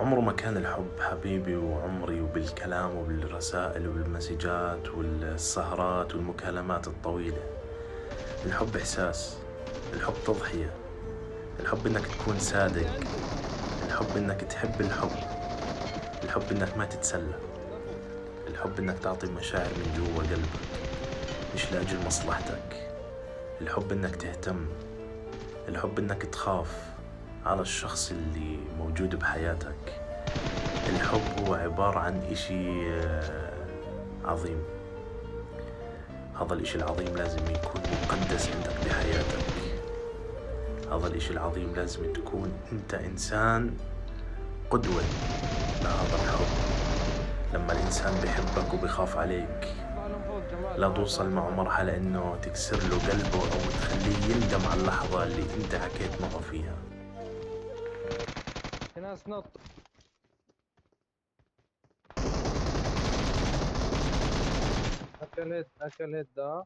عمره ما كان الحب حبيبي وعمري وبالكلام وبالرسائل وبالمسجات والسهرات والمكالمات الطويلة. الحب إحساس، الحب تضحية، الحب إنك تكون صادق، الحب إنك تحب الحب، الحب إنك ما تتسلى، الحب إنك تعطي مشاعر من جوا قلبك مش لأجل مصلحتك، الحب إنك تهتم، الحب إنك تخاف على الشخص اللي موجود بحياتك. الحب هو عبارة عن إشي عظيم. هذا الإشي العظيم لازم يكون مقدس عندك بحياتك. هذا الإشي العظيم لازم تكون أنت إنسان قدوة لهذا الحب. لما الإنسان بيحبك وبيخاف عليك لا توصل معه مرحلة إنه تكسر له قلبه أو تخليه يندم على اللحظة اللي أنت حكيت معه فيها. في ناس نط. اكلت ده.